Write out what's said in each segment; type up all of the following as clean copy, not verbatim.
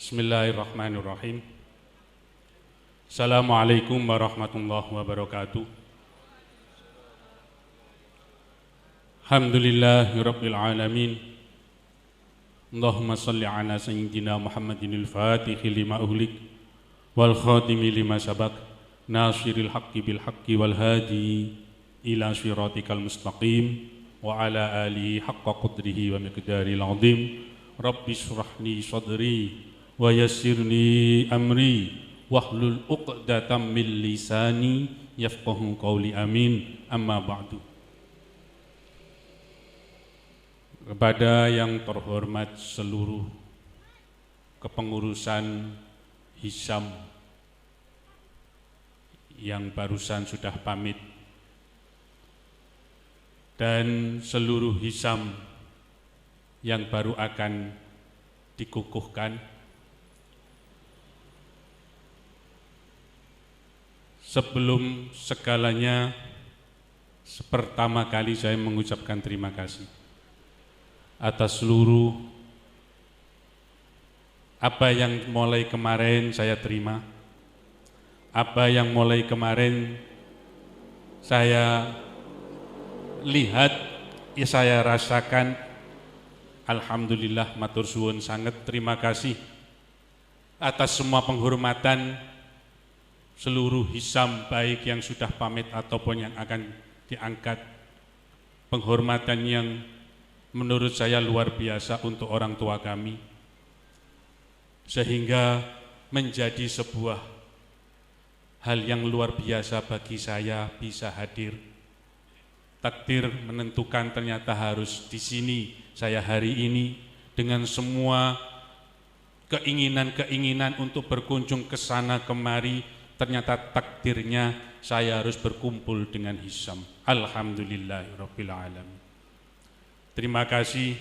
Bismillahirrahmanirrahim. Assalamualaikum warahmatullahi wabarakatuh. Alhamdulillahirabbil alamin. Allahumma shalli ala sayyidina Muhammadinil Fatihil lima ughliq wal khatimi lima sabaq nasiril haqqi bil haqqi wal hadi ila shiratikal mustaqim wa ala alihi haqqa qadrihi wa miqdaril azim. Rabbi shrah li sadri wa yassirni amri wahlul 'uqdatam min lisani yafqahu qawli amin. Amma ba'du. Kepada yang terhormat seluruh kepengurusan Hisam yang barusan sudah pamit dan seluruh Hisam yang baru akan dikukuhkan, sebelum segalanya, pertama kali saya mengucapkan terima kasih atas seluruh apa yang mulai kemarin saya terima, apa yang mulai kemarin saya lihat, saya rasakan. Alhamdulillah, matur suwun sangat, terima kasih atas semua penghormatan seluruh Hisam, baik yang sudah pamit ataupun yang akan diangkat. Penghormatan yang menurut saya luar biasa untuk orang tua kami, sehingga menjadi sebuah hal yang luar biasa bagi saya bisa hadir. Takdir menentukan ternyata harus di sini saya hari ini, dengan semua keinginan-keinginan untuk berkunjung ke sana kemari. Ternyata takdirnya saya harus berkumpul dengan Hisam. Alhamdulillahirabbil alamin. Terima kasih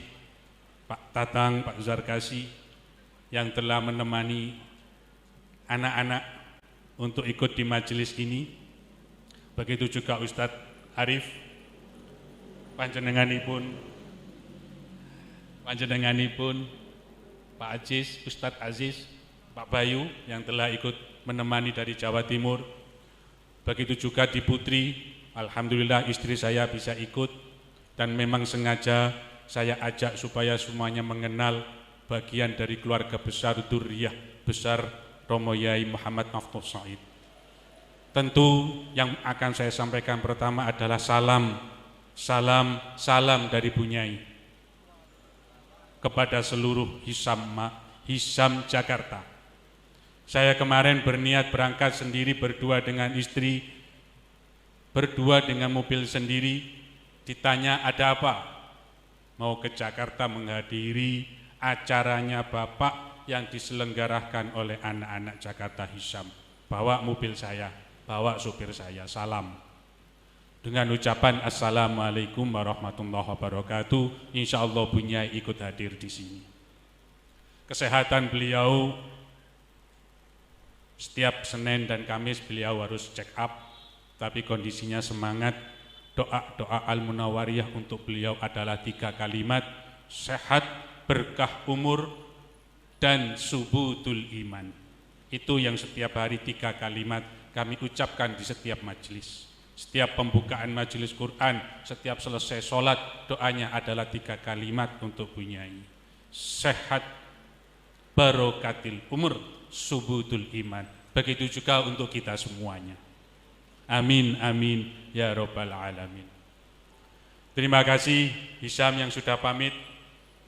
Pak Tatang, Pak Zarkasi yang telah menemani anak-anak untuk ikut di majelis ini. Begitu juga Ustadz Arif, panjenenganipun Pak Aziz, Ustadz Aziz, Pak Bayu yang telah ikut menemani dari Jawa Timur. Begitu juga di Putri, alhamdulillah istri saya bisa ikut, dan memang sengaja saya ajak supaya semuanya mengenal bagian dari keluarga besar Durriyah besar Romo Yai Muhammad Maftuh Said. Tentu yang akan saya sampaikan pertama adalah salam dari Bunyai kepada seluruh Hisam Jakarta. Saya kemarin berniat berangkat sendiri berdua dengan istri, berdua dengan mobil sendiri. Ditanya ada apa? Mau ke Jakarta menghadiri acaranya Bapak yang diselenggarakan oleh anak-anak Jakarta Hisam. Bawa mobil saya, bawa supir saya, salam. Dengan ucapan Assalamualaikum warahmatullahi wabarakatuh. Insya Allah Bunyai ikut hadir di sini. Kesehatan beliau, setiap Senin dan Kamis beliau harus check up, tapi kondisinya semangat. Doa Al-Munawwariyah untuk beliau adalah 3 kalimat: sehat, berkah umur, dan subutul iman. Itu yang setiap hari 3 kalimat kami ucapkan di setiap majelis. Setiap pembukaan majelis Quran, setiap selesai sholat, doanya adalah 3 kalimat untuk Bunyai: sehat, barokatil umur, subutul iman. Begitu juga untuk kita semuanya. Amin, amin, ya Rabbal alamin. Terima kasih Hisam yang sudah pamit.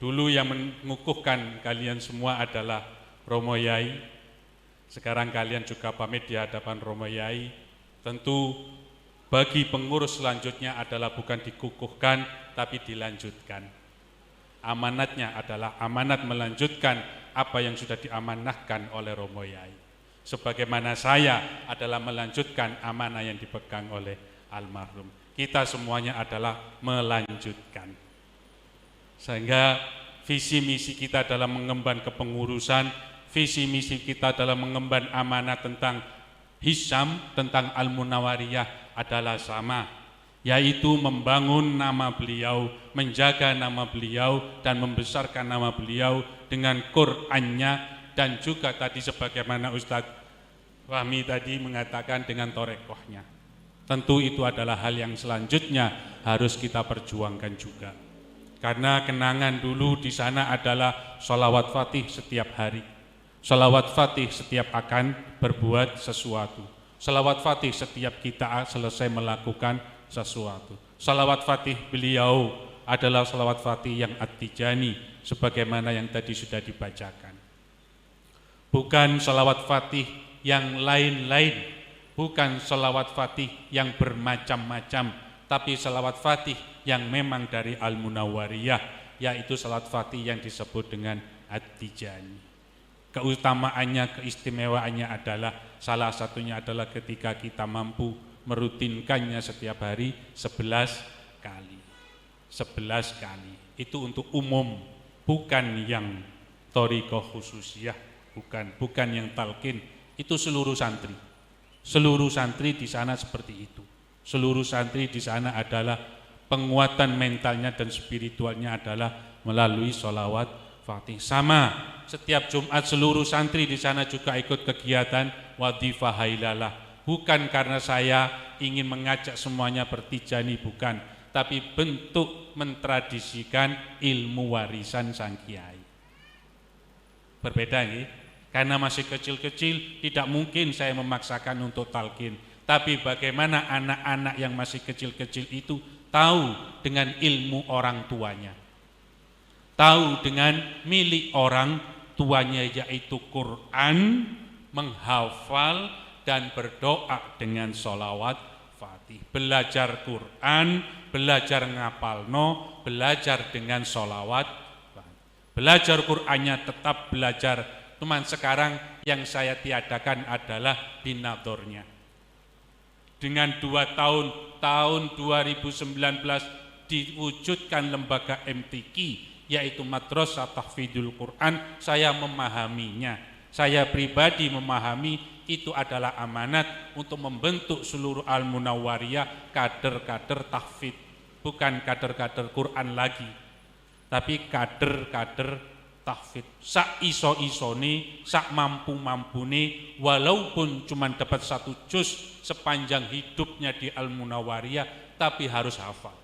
Dulu yang mengukuhkan kalian semua adalah Romo Yai. Sekarang kalian juga pamit di hadapan Romo Yai. Tentu bagi pengurus selanjutnya adalah bukan dikukuhkan, tapi dilanjutkan. Amanatnya adalah amanat melanjutkan apa yang sudah diamanahkan oleh Romo Yai. Sebagaimana saya adalah melanjutkan amanah yang dipegang oleh almarhum. Kita semuanya adalah melanjutkan. Sehingga visi misi kita dalam mengemban kepengurusan, visi misi kita dalam mengemban amanah tentang Hisam, tentang Al-Munawwariyah adalah sama, yaitu membangun nama beliau, menjaga nama beliau, dan membesarkan nama beliau dengan Qur'annya, dan juga tadi sebagaimana Ustadz Fahmi tadi mengatakan dengan torekohnya. Tentu itu adalah hal yang selanjutnya harus kita perjuangkan juga. Karena kenangan dulu di sana adalah sholawat fatih setiap hari. Sholawat fatih setiap akan berbuat sesuatu. Sholawat fatih setiap kita selesai melakukan sesuatu. Sholawat fatih beliau adalah sholawat fatih yang at-tijani sebagaimana yang tadi sudah dibacakan. Bukan sholawat fatih yang lain-lain, bukan sholawat fatih yang bermacam-macam, tapi sholawat fatih yang memang dari Al-Munawwariyah, yaitu sholawat fatih yang disebut dengan at-tijani. Keutamaannya, keistimewaannya adalah salah satunya adalah ketika kita mampu merutinkannya setiap hari 11 kali. 11 kali. Itu untuk umum, bukan yang thariqah khususiyah, bukan yang talqin. Itu seluruh santri. Seluruh santri di sana seperti itu. Seluruh santri di sana adalah penguatan mentalnya dan spiritualnya adalah melalui sholawat fatih. Sama, setiap Jumat seluruh santri di sana juga ikut kegiatan wadhifah hailalah. Bukan karena saya ingin mengajak semuanya bertijani, bukan, tapi bentuk mentradisikan ilmu warisan sang kiai. Berbeda nih. Karena masih kecil-kecil tidak mungkin saya memaksakan untuk talqin. Tapi bagaimana anak-anak yang masih kecil-kecil itu tahu dengan ilmu orang tuanya. Tahu dengan milik orang tuanya yaitu Quran, menghafal dan berdoa dengan sholawat fatih. Belajar Quran, belajar ngapalno, belajar dengan sholawat fatih. Belajar Qurannya tetap belajar. Cuman sekarang yang saya tiadakan adalah binadornya. Dengan 2 tahun 2019 diwujudkan lembaga MTQ, yaitu Madrasah Tahfidzul Quran, saya memahaminya. Saya pribadi memahami itu adalah amanat untuk membentuk seluruh Al-Munawwariyah kader-kader tahfidz, bukan kader-kader Quran lagi, tapi kader-kader tahfidz. Sak iso-isone, sak mampu-mampune, walaupun cuma dapat 1 juz sepanjang hidupnya di Al-Munawwariyah, tapi harus hafal.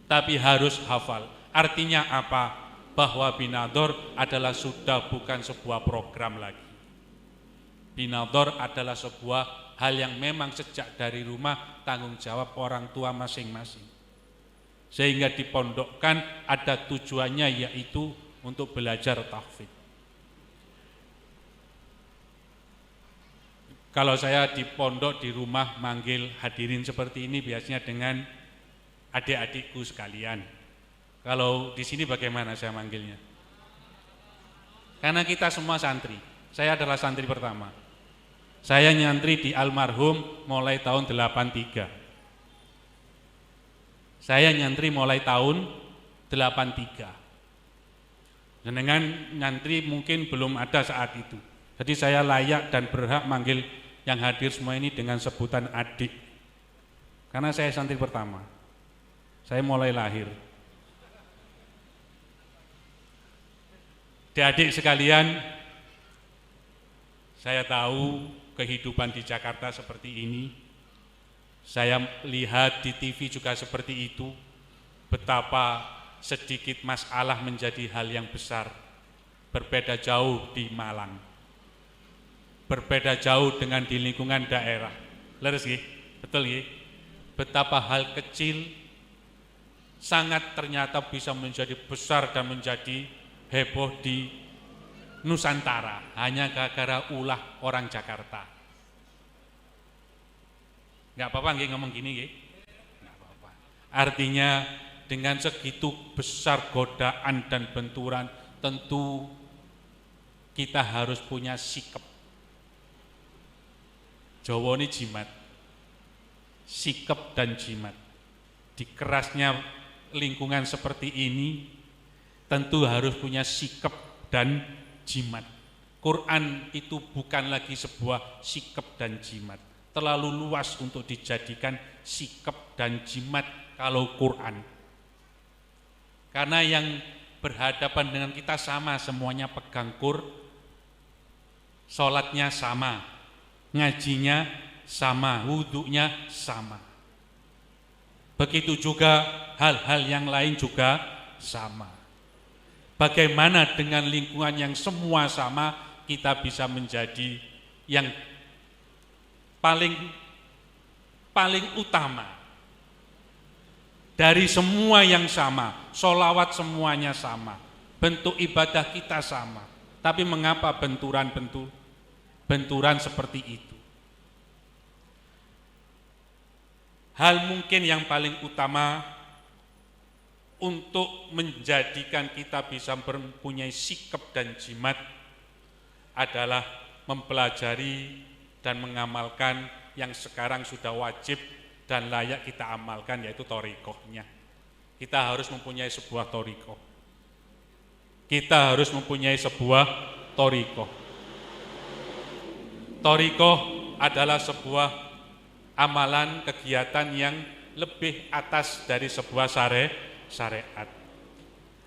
Tapi harus hafal. Artinya apa? Bahwa binador adalah sudah bukan sebuah program lagi. Binador adalah sebuah hal yang memang sejak dari rumah tanggung jawab orang tua masing-masing. Sehingga dipondokkan ada tujuannya, yaitu untuk belajar tahfidz. Kalau saya di pondok di rumah manggil hadirin seperti ini biasanya dengan adik-adikku sekalian. Kalau di sini bagaimana saya manggilnya? Karena kita semua santri. Saya adalah santri pertama. Saya nyantri di almarhum mulai tahun 83. Saya nyantri mulai tahun 83. Dengan nyantri mungkin belum ada saat itu. Jadi saya layak dan berhak manggil yang hadir semua ini dengan sebutan adik. Karena saya santri pertama. Saya mulai lahir. Adik-adik sekalian, saya tahu kehidupan di Jakarta seperti ini. Saya lihat di TV juga seperti itu, betapa sedikit masalah menjadi hal yang besar. Berbeda jauh di Malang, berbeda jauh dengan di lingkungan daerah. Leres nggih? Betul nggih? Betapa hal kecil sangat ternyata bisa menjadi besar dan menjadi heboh di Nusantara hanya gara-gara ulah orang Jakarta. Enggak apa-apa nggih ngomong gini nggih. Enggak apa-apa. Artinya dengan segitu besar godaan dan benturan, tentu kita harus punya sikap. Jawa ini jimat. Sikap dan jimat. Di kerasnya lingkungan seperti ini tentu harus punya sikap dan jimat. Quran itu bukan lagi sebuah sikap dan jimat. Terlalu luas untuk dijadikan sikap dan jimat kalau Quran. Karena yang berhadapan dengan kita sama, semuanya pegang kur, sholatnya sama, ngajinya sama, wudhunya sama. Begitu juga hal-hal yang lain juga sama. Bagaimana dengan lingkungan yang semua sama, kita bisa menjadi yang paling utama dari semua yang sama. Sholawat semuanya sama, bentuk ibadah kita sama, tapi mengapa benturan seperti itu? Hal mungkin yang paling utama untuk menjadikan kita bisa mempunyai sikap dan jimat adalah mempelajari dan mengamalkan yang sekarang sudah wajib dan layak kita amalkan, yaitu thariqahnya. Kita harus mempunyai sebuah thariqah. Kita harus mempunyai sebuah thariqah. Thariqah adalah sebuah amalan kegiatan yang lebih atas dari sebuah syariat.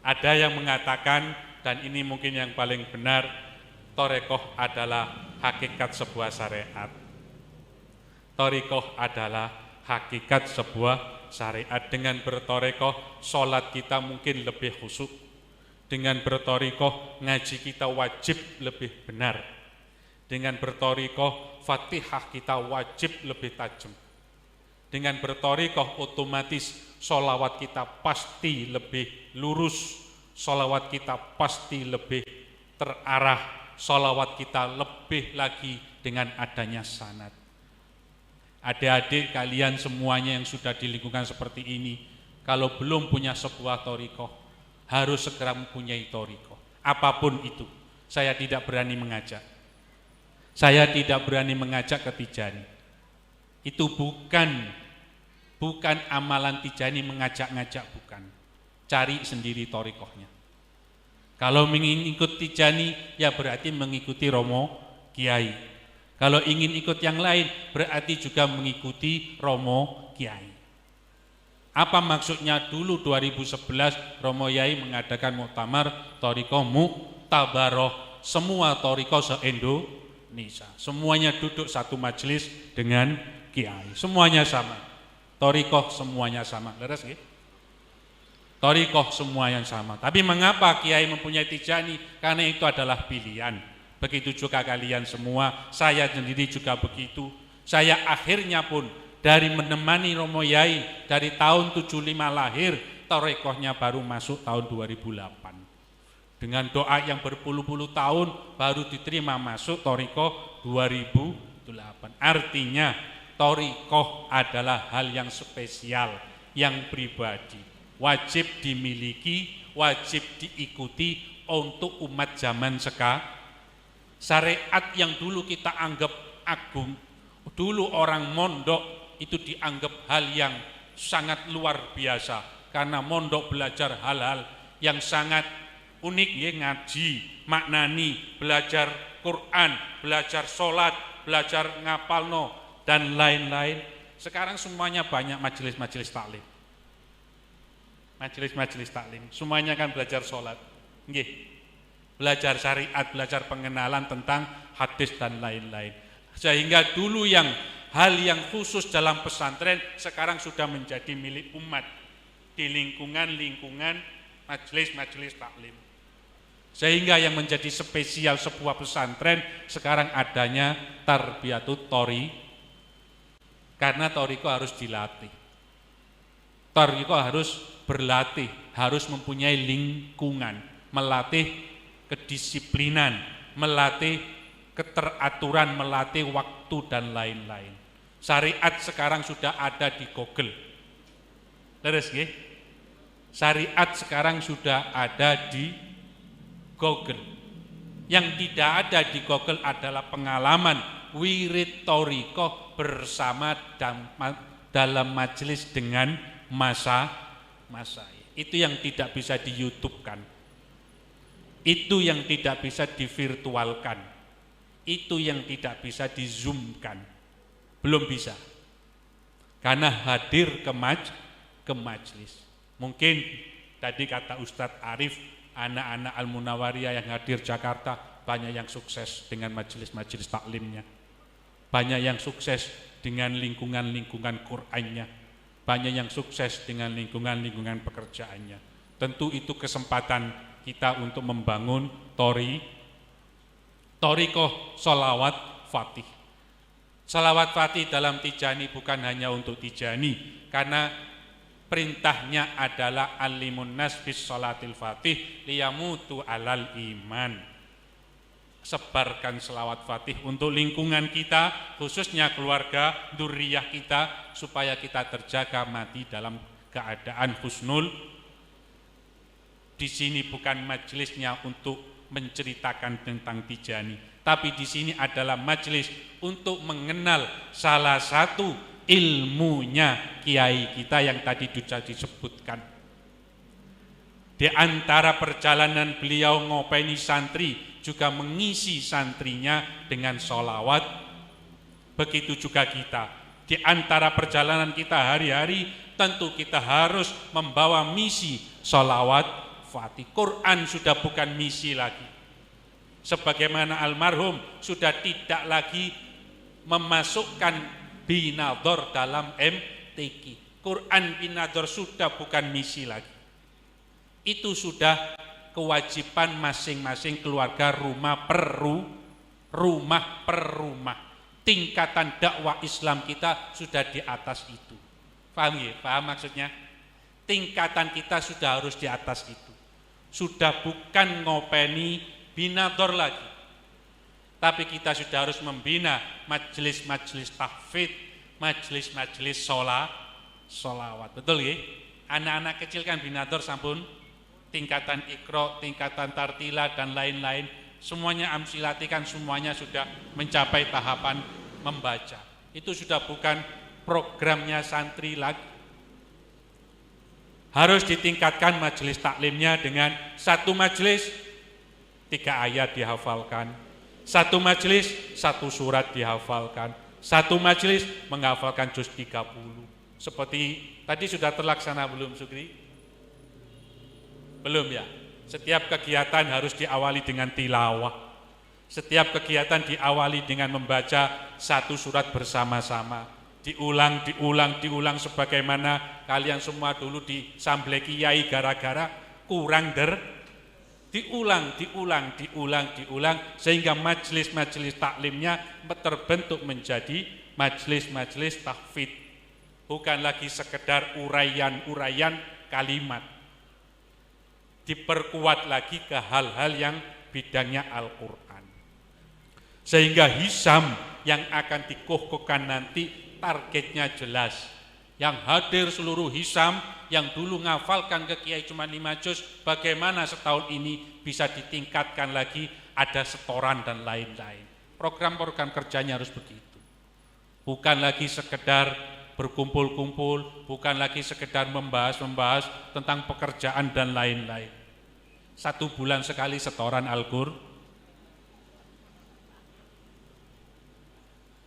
Ada yang mengatakan, dan ini mungkin yang paling benar, thariqah adalah hakikat sebuah syariat. Thariqah adalah hakikat sebuah syariat. Dengan berthariqah, sholat kita mungkin lebih khusyuk. Dengan berthariqah, ngaji kita wajib lebih benar. Dengan berthariqah, Fatihah kita wajib lebih tajam. Dengan berthariqah, otomatis sholawat kita pasti lebih lurus, sholawat kita pasti lebih terarah, sholawat kita lebih lagi dengan adanya sanad. Adik-adik kalian semuanya yang sudah di lingkungan seperti ini, kalau belum punya sebuah thariqah, harus segera mempunyai thariqah. Apapun itu, saya tidak berani mengajak. Saya tidak berani mengajak ke Tijani. Itu bukan amalan Tijani mengajak-ngajak, bukan. Cari sendiri thariqahnya. Kalau ingin ikut Tijani, ya berarti mengikuti Romo Kiai. Kalau ingin ikut yang lain, berarti juga mengikuti Romo Kiai. Apa maksudnya? Dulu 2011 Romo Yai mengadakan muktamar thariqah muktabaroh, semua thariqah se-Indonesia. Semuanya duduk satu majelis dengan Kiai. Semuanya sama. Thariqah semuanya sama. Leres ya? Thariqah semua yang sama. Tapi mengapa Kiai mempunyai Tijani? Karena itu adalah pilihan. Begitu juga kalian semua, saya sendiri juga begitu. Saya akhirnya pun dari menemani Romo Yai dari tahun 75 lahir, thariqahnya baru masuk tahun 2008. Dengan doa yang berpuluh-puluh tahun baru diterima masuk thariqah 2008. Artinya thariqah adalah hal yang spesial, yang pribadi, wajib dimiliki, wajib diikuti untuk umat zaman sekarang. Syariat yang dulu kita anggap agung, dulu orang mondok itu dianggap hal yang sangat luar biasa, karena mondok belajar hal-hal yang sangat unik, ya, ngaji, maknani, belajar Quran, belajar sholat, belajar ngapalno, dan lain-lain. Sekarang semuanya banyak majelis-majelis taklim. Majelis-majelis taklim, semuanya kan belajar sholat, nggih. Belajar syariat, belajar pengenalan tentang hadis dan lain-lain. Sehingga dulu yang hal yang khusus dalam pesantren sekarang sudah menjadi milik umat di lingkungan majelis-majelis taklim. Sehingga yang menjadi spesial sebuah pesantren sekarang adanya tarbiyatut thari, karena thariqah harus dilatih. Thariqah harus berlatih, harus mempunyai lingkungan, melatih kedisiplinan, melatih keteraturan, melatih waktu dan lain-lain. Syariat sekarang sudah ada di Google. Leres nggih? Syariat sekarang sudah ada di Google. Yang tidak ada di Google adalah pengalaman wirid thariqah bersama dalam majelis dengan masa. Itu yang tidak bisa di YouTube kan. Itu yang tidak bisa divirtualkan, itu yang tidak bisa di-zoomkan, belum bisa. Karena hadir ke majelis. Mungkin tadi kata Ustadz Arif, anak-anak Al-Munawariyah yang hadir Jakarta, banyak yang sukses dengan majelis-majelis taklimnya, banyak yang sukses dengan lingkungan-lingkungan Qur'annya, banyak yang sukses dengan lingkungan-lingkungan pekerjaannya. Tentu itu kesempatan kita untuk membangun thoriqoh sholawat fatih. Sholawat fatih dalam Tijani bukan hanya untuk Tijani, karena perintahnya adalah alimun nas bis sholatil fatih liyamutu alal iman. Sebarkan sholawat fatih untuk lingkungan kita, khususnya keluarga, dzurriyyah kita, supaya kita terjaga mati dalam keadaan husnul. Di sini bukan majelisnya untuk menceritakan tentang Tijani, tapi di sini adalah majelis untuk mengenal salah satu ilmunya kiai kita yang tadi sudah disebutkan. Di antara perjalanan beliau ngopeni santri, juga mengisi santrinya dengan sholawat. Begitu juga kita. Di antara perjalanan kita hari-hari, tentu kita harus membawa misi sholawat fatih. Quran sudah bukan misi lagi. Sebagaimana almarhum sudah tidak lagi memasukkan binador dalam MTQ. Quran binador sudah bukan misi lagi. Itu sudah kewajiban masing-masing keluarga, rumah per rumah. Tingkatan dakwah Islam kita sudah di atas itu. Paham ya? Paham maksudnya? Tingkatan kita sudah harus di atas itu. Sudah bukan ngopeni binador lagi. Tapi kita sudah harus membina majelis-majelis tahfidz, majelis-majelis sholawat. Betul ya? Anak-anak kecil kan binador sampun tingkatan Iqra, tingkatan Tartila dan lain-lain, semuanya amsilati kan semuanya sudah mencapai tahapan membaca. Itu sudah bukan programnya santri lagi. Harus ditingkatkan majelis taklimnya dengan satu majelis 3 ayat dihafalkan, satu majelis 1 surat dihafalkan, satu majelis menghafalkan juz 30. Seperti tadi sudah terlaksana belum, Sugri? Belum ya? Setiap kegiatan harus diawali dengan tilawah. Setiap kegiatan diawali dengan membaca 1 surat bersama-sama. Diulang sebagaimana kalian semua dulu disambel kiai gara-gara kurang diulang sehingga majelis-majelis taklimnya terbentuk menjadi majelis-majelis tahfidz. Bukan lagi sekedar uraian kalimat. Diperkuat lagi ke hal-hal yang bidangnya Al-Quran. Sehingga hisam yang akan dikukuhkan nanti targetnya jelas. Yang hadir seluruh hisam yang dulu ngafalkan ke kiai cuma 5 juz, bagaimana setahun ini bisa ditingkatkan lagi, ada setoran dan lain-lain. Program-program kerjanya harus begitu. Bukan lagi sekedar berkumpul-kumpul, bukan lagi sekedar membahas tentang pekerjaan dan lain-lain. 1 bulan sekali setoran Al-Qur'an.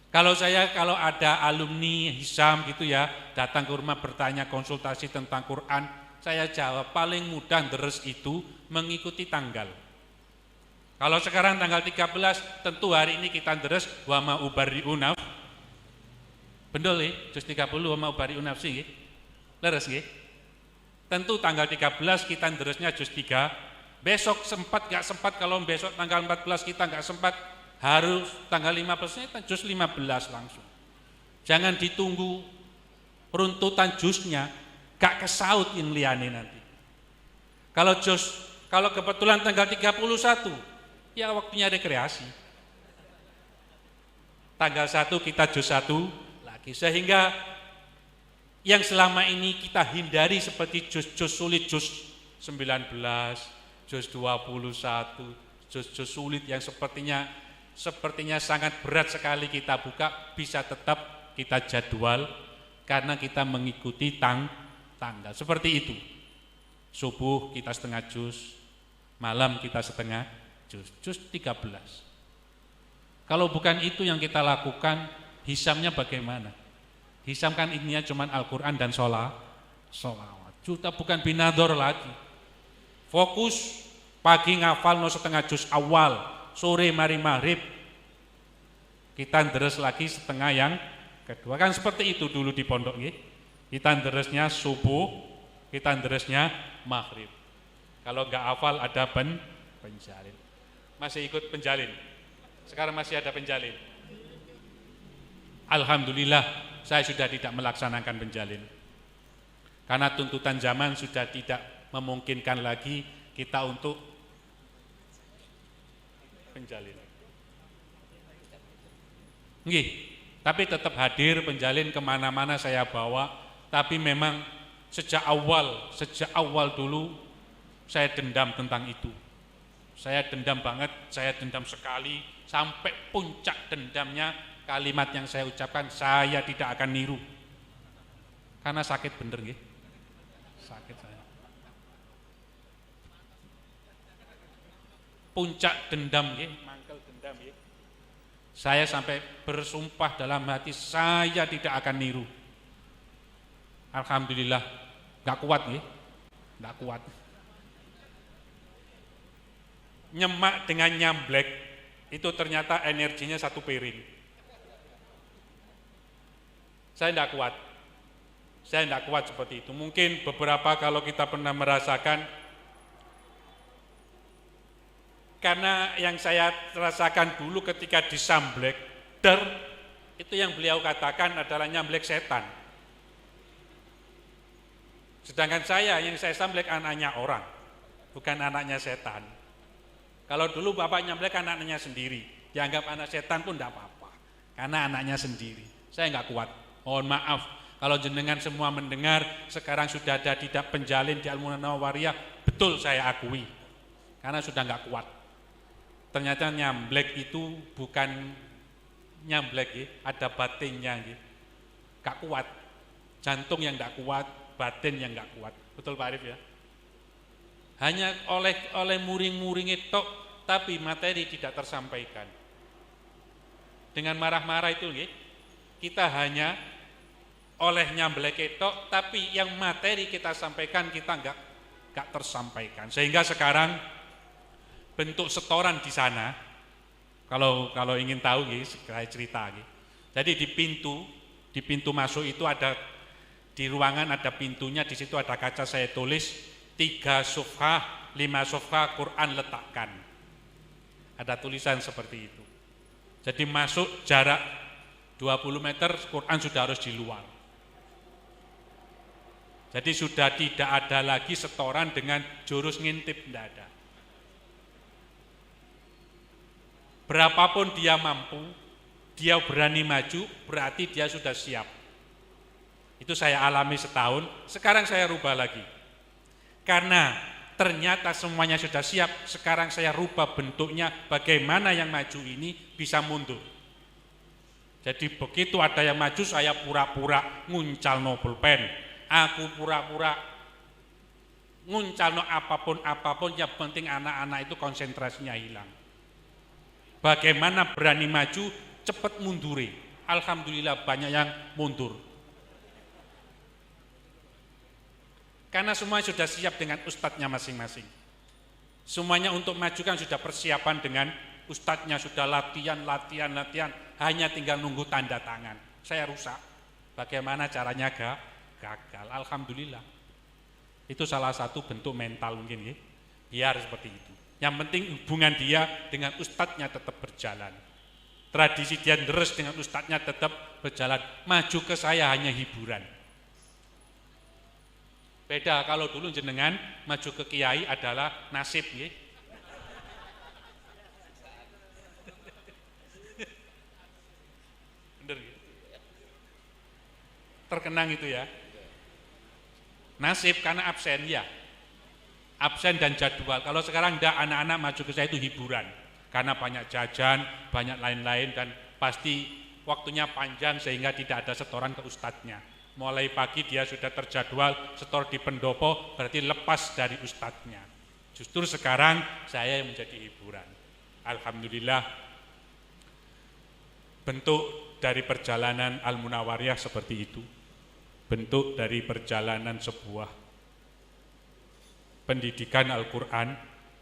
Kalau ada alumni Hisam gitu ya, datang ke rumah bertanya konsultasi tentang Quran, saya jawab paling mudah deres itu mengikuti tanggal. Kalau sekarang tanggal 13, tentu hari ini kita deres wa ma ubarri'u nafsi. Betul ya, juz 30 wa ma ubarri'u nafsi. Leres ya. Tentu tanggal 13 kita deresnya juz 3. Besok sempat gak sempat, kalau besok tanggal 14 kita gak sempat, harus tanggal 15 nya juz 15 langsung. Jangan ditunggu runtutan juznya, gak kesaut yang liane nanti. Kalau kebetulan tanggal 31, ya waktunya rekreasi. Tanggal 1 kita juz 1 lagi, sehingga yang selama ini kita hindari seperti juz-juz sulit, juz 19, juz 21, juz-juz sulit yang sepertinya sangat berat sekali kita buka, bisa tetap kita jadwal karena kita mengikuti tanggal. Seperti itu. Subuh kita setengah juz, malam kita setengah juz 13. Kalau bukan itu yang kita lakukan, hisamnya bagaimana? Hisam kan intinya cuma Al-Quran dan sholawat. Kita bukan binador lagi. Fokus Pagi ngafal no setengah juz awal, sore mari maghrib kita deres lagi setengah yang kedua. Kan seperti itu dulu di pondok nggih. Kita deresnya subuh, kita deresnya maghrib. Kalau enggak hafal ada penjalin. Masih ikut penjalin? Sekarang masih ada penjalin? Alhamdulillah saya sudah tidak melaksanakan penjalin. Karena tuntutan zaman sudah tidak memungkinkan lagi kita untuk penjalin. Nggih, tapi tetap hadir penjalin kemana-mana saya bawa. Tapi memang sejak awal dulu saya dendam tentang itu. Saya dendam banget, saya dendam sekali sampai puncak dendamnya kalimat yang saya ucapkan, saya tidak akan niru. Karena sakit bener nggih. Sakit saya. Puncak dendam nggih, mangkel dendam nggih. Saya sampai bersumpah dalam hati saya tidak akan niru. Alhamdulillah gak kuat nih, gak kuat. Nyemak dengan nyamblek itu ternyata energinya satu piring. Saya tidak kuat. Saya tidak kuat seperti itu. Mungkin beberapa kalau kita pernah merasakan, karena yang saya rasakan dulu ketika disamblek, itu yang beliau katakan adalah nyamblek setan. Sedangkan yang saya samblek anaknya orang, bukan anaknya setan. Kalau dulu bapak nyamblek anaknya sendiri, dianggap anak setan pun tidak apa-apa, karena anaknya sendiri. Saya nggak kuat, mohon maaf. Kalau jenengan semua mendengar, sekarang sudah ada tidak penjalin di Al-Munawariyah, betul saya akui, karena sudah nggak kuat. Ternyata nyamblek itu bukan nyamblek, ya, ada batinnya, ya. Gak kuat, jantung yang gak kuat, batin yang gak kuat, betul Pak Arif ya. Hanya oleh muring-muring itu, tapi materi tidak tersampaikan. Dengan marah-marah itu, ya, kita hanya oleh nyamblek itu, tapi yang materi kita sampaikan kita gak tersampaikan. Sehingga sekarang bentuk setoran di sana, kalau ingin tahu, saya cerita. Jadi di pintu masuk itu ada, di ruangan ada pintunya, di situ ada kaca, saya tulis 3 sufhah, 5 sufhah Quran letakkan. Ada tulisan seperti itu. Jadi masuk jarak 20 meter, Quran sudah harus di luar. Jadi sudah tidak ada lagi setoran dengan jurus ngintip, tidak ada. Berapapun dia mampu, dia berani maju, berarti dia sudah siap. Itu saya alami setahun, sekarang saya rubah lagi. Karena ternyata semuanya sudah siap, sekarang saya rubah bentuknya, bagaimana yang maju ini bisa mundur. Jadi begitu ada yang maju, saya pura-pura nguncal no pulpen, aku pura-pura nguncal no apapun, yang penting anak-anak itu konsentrasinya hilang. Bagaimana berani maju, cepat munduri. Alhamdulillah banyak yang mundur. Karena semua sudah siap dengan ustadznya masing-masing. Semuanya untuk maju kan sudah persiapan dengan ustadznya, sudah latihan. Hanya tinggal nunggu tanda tangan. Saya rusak. Bagaimana caranya gagal? Alhamdulillah. Itu salah satu bentuk mental mungkin, ya. Biar seperti itu. Yang penting hubungan dia dengan ustadznya tetap berjalan. Tradisi dia deres dengan ustadznya tetap berjalan. Maju ke saya hanya hiburan. Beda kalau dulu jenengan maju ke kiai adalah nasib, ya. Bener, ya? Terkenang itu ya. Nasib karena absen, ya. Absen dan jadwal. Kalau sekarang enggak, anak-anak maju ke saya itu hiburan. Karena banyak jajan, banyak lain-lain, dan pasti waktunya panjang sehingga tidak ada setoran ke ustadznya. Mulai pagi dia sudah terjadwal, setor di pendopo, berarti lepas dari ustadznya. Justru sekarang saya yang menjadi hiburan. Alhamdulillah, bentuk dari perjalanan Al-Munawariyah seperti itu. Bentuk dari perjalanan sebuah pendidikan Al-Quran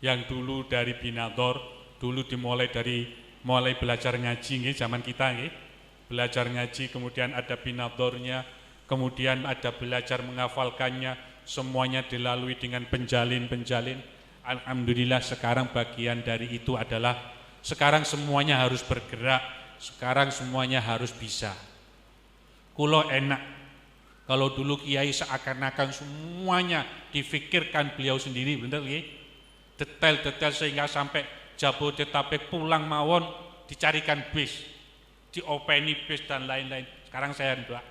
yang dulu dari Binador, dulu dimulai dari mulai belajar ngaji nggih zaman kita nggih. Belajar ngaji, kemudian ada Binadornya, kemudian ada belajar menghafalkannya, semuanya dilalui dengan penjalin-penjalin. Alhamdulillah sekarang bagian dari itu adalah sekarang semuanya harus bergerak, sekarang semuanya harus bisa. Kulo enak, kalau dulu kiai seakan-akan semuanya difikirkan beliau sendiri, bener nggih? Detail-detail sehingga sampai Jabodetabek pulang mawon dicarikan bis, diopeni bis dan lain-lain. Sekarang saya enggak,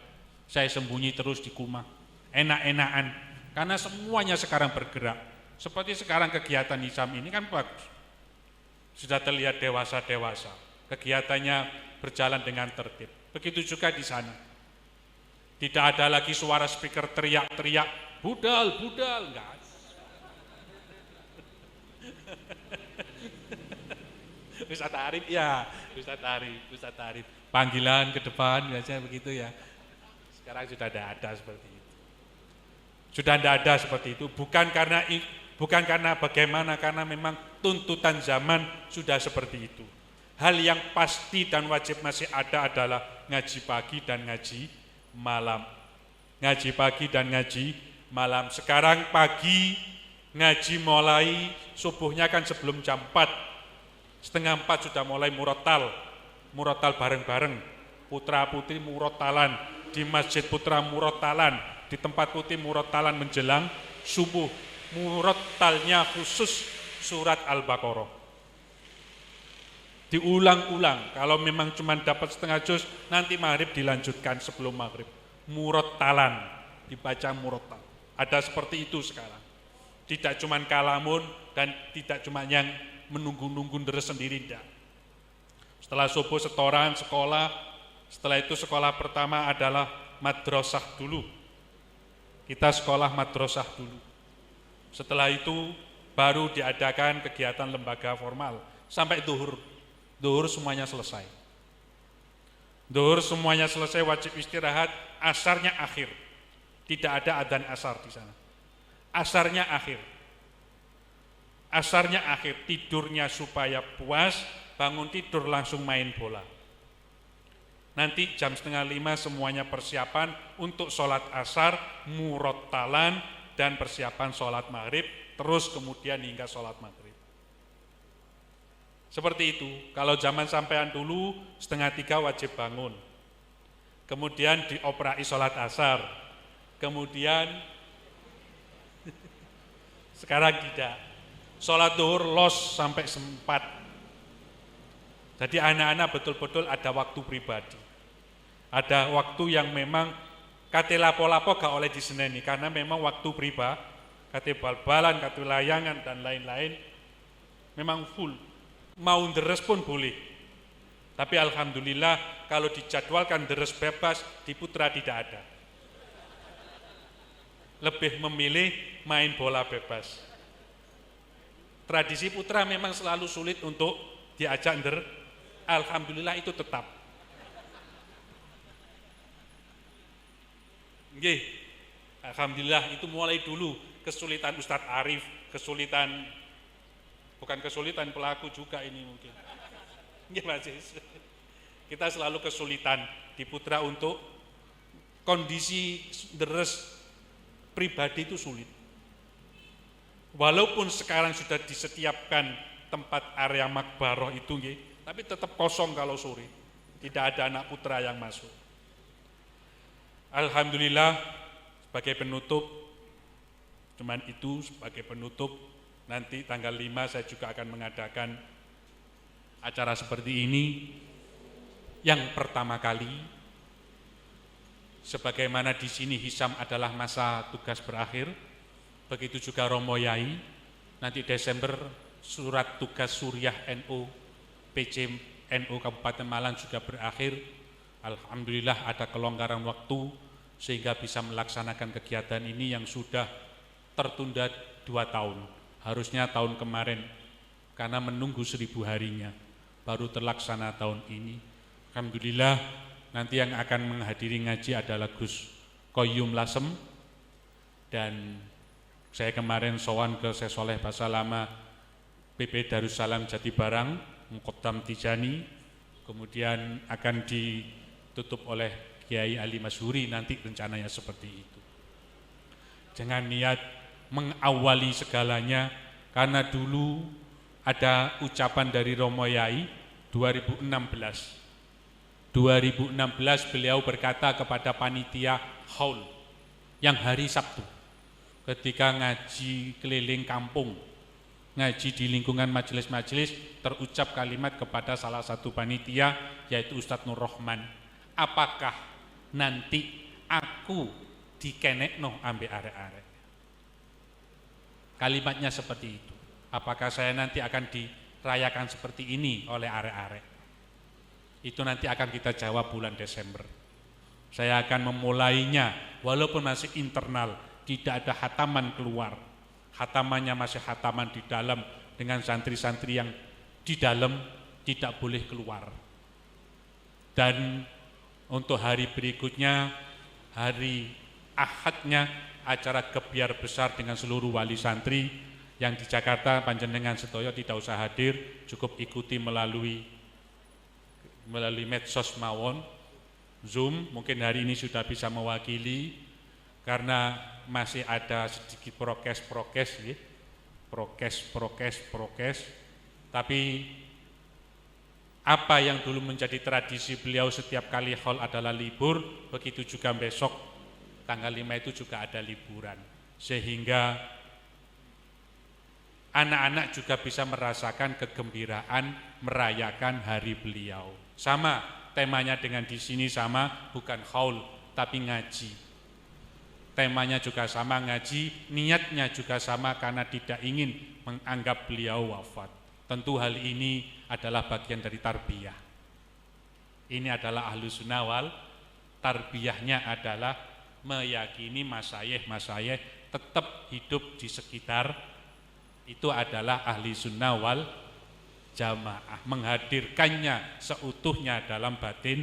saya sembunyi terus di rumah, enak-enakan, karena semuanya sekarang bergerak. Seperti sekarang kegiatan Hisam ini kan bagus, sudah terlihat dewasa-dewasa, kegiatannya berjalan dengan tertib. Begitu juga di sana, tidak ada lagi suara speaker teriak-teriak, budal, enggak. Ustaz Arif ya, Ustaz Arif. Panggilan ke depan biasanya begitu ya. Sekarang sudah tidak ada seperti itu. Sudah tidak ada seperti itu, bukan karena bagaimana, karena memang tuntutan zaman sudah seperti itu. Hal yang pasti dan wajib masih ada adalah ngaji pagi dan ngaji malam. Ngaji pagi dan ngaji malam. Sekarang pagi ngaji mulai subuhnya kan sebelum jam 4, setengah 4 sudah mulai murotal bareng-bareng, putra putri murotalan di Masjid Putra murotalan, di tempat putih murotalan menjelang subuh. Murotalnya khusus surat Al-Baqarah, diulang-ulang. Kalau memang cuma dapat setengah juz, nanti maghrib dilanjutkan sebelum maghrib. Murotalan, dibaca murotal. Ada seperti itu sekarang. Tidak cuma kalamun dan tidak cuma yang menunggu-nunggu deres sendiri, tidak. Setelah subuh setoran sekolah, setelah itu sekolah pertama adalah madrasah dulu. Kita sekolah madrasah dulu. Setelah itu baru diadakan kegiatan lembaga formal sampai duhur. Duhur semuanya selesai. Duhur semuanya selesai, wajib istirahat, asarnya akhir. Tidak ada adzan asar di sana. Asarnya akhir. Asarnya akhir, tidurnya supaya puas, bangun tidur langsung main bola. Nanti jam 4:30 semuanya persiapan untuk sholat asar, murottalan, dan persiapan sholat maghrib, terus kemudian hingga sholat maghrib. Seperti itu. Kalau zaman sampean dulu 2:30 wajib bangun, kemudian dioprai sholat asar, kemudian sekarang tidak. Sholat duhur los sampai 4. Jadi anak-anak betul-betul ada waktu pribadi. Ada waktu yang memang kate lapo-lapo gak oleh diseneni, karena memang waktu pribadi, kate bal-balan, kate layangan dan lain-lain memang full. Mau deres pun boleh. Tapi alhamdulillah kalau dijadwalkan deres bebas, di Putra tidak ada. Lebih memilih main bola bebas. Tradisi Putra memang selalu sulit untuk diajak deres. Alhamdulillah itu tetap. Nggih, alhamdulillah itu mulai dulu kesulitan Ustadz Arif, bukan kesulitan pelaku juga ini mungkin. Nggih Mas, kita selalu kesulitan di Putra untuk kondisi deres pribadi itu sulit. Walaupun sekarang sudah disetiapkan tempat area makbaroh itu nggih, tapi tetap kosong kalau sore. Tidak ada anak Putra yang masuk. Alhamdulillah sebagai penutup, cuman itu sebagai penutup, nanti tanggal 5 saya juga akan mengadakan acara seperti ini yang pertama kali. Sebagaimana di sini Hisam adalah masa tugas berakhir, begitu juga Romo Yai, nanti Desember surat tugas Suriah NU, PC NU Kabupaten Malang juga berakhir. Alhamdulillah ada kelonggaran waktu sehingga bisa melaksanakan kegiatan ini yang sudah tertunda 2 tahun. Harusnya tahun kemarin, karena menunggu 1000 harinya, baru terlaksana tahun ini. Alhamdulillah nanti yang akan menghadiri ngaji adalah Gus Koyum Lasem, dan saya kemarin sowan ke Syekh Soleh Basalama PP Darussalam Jatibarang, Muqaddam Tijani, kemudian akan ditutup oleh Kiai Ali Masyhuri, nanti rencananya seperti itu. Jangan niat mengawali segalanya, karena dulu ada ucapan dari Romo Yai 2016 beliau berkata kepada panitia haul yang hari Sabtu ketika ngaji keliling kampung, ngaji di lingkungan majelis-majelis, terucap kalimat kepada salah satu panitia yaitu Ustadz Nur Rahman, apakah nanti aku dikenekno ambe arek-arek? Kalimatnya seperti itu. Apakah saya nanti akan dirayakan seperti ini oleh arek-arek? Itu nanti akan kita jawab bulan Desember. Saya akan memulainya walaupun masih internal, tidak ada hataman keluar. Hatamannya masih hataman di dalam dengan santri-santri yang di dalam, tidak boleh keluar. Dan untuk hari berikutnya, hari Ahadnya, acara gebyar besar dengan seluruh wali santri yang di Jakarta, panjenengan sedaya tidak usah hadir, cukup ikuti melalui medsos mawon, Zoom. Mungkin hari ini sudah bisa mewakili karena masih ada sedikit prokes, tapi apa yang dulu menjadi tradisi beliau setiap kali haul adalah libur, begitu juga besok tanggal 5 itu juga ada liburan, sehingga anak-anak juga bisa merasakan kegembiraan merayakan hari beliau. Sama temanya dengan di sini, sama, bukan haul tapi ngaji. Temanya juga sama, ngaji, niatnya juga sama karena tidak ingin menganggap beliau wafat. Tentu hal ini adalah bagian dari tarbiyah. Ini adalah Ahlus Sunnah wal tarbiyahnya adalah meyakini masyayikh tetap hidup di sekitar, itu adalah ahli sunnah wal jamaah, menghadirkannya seutuhnya dalam batin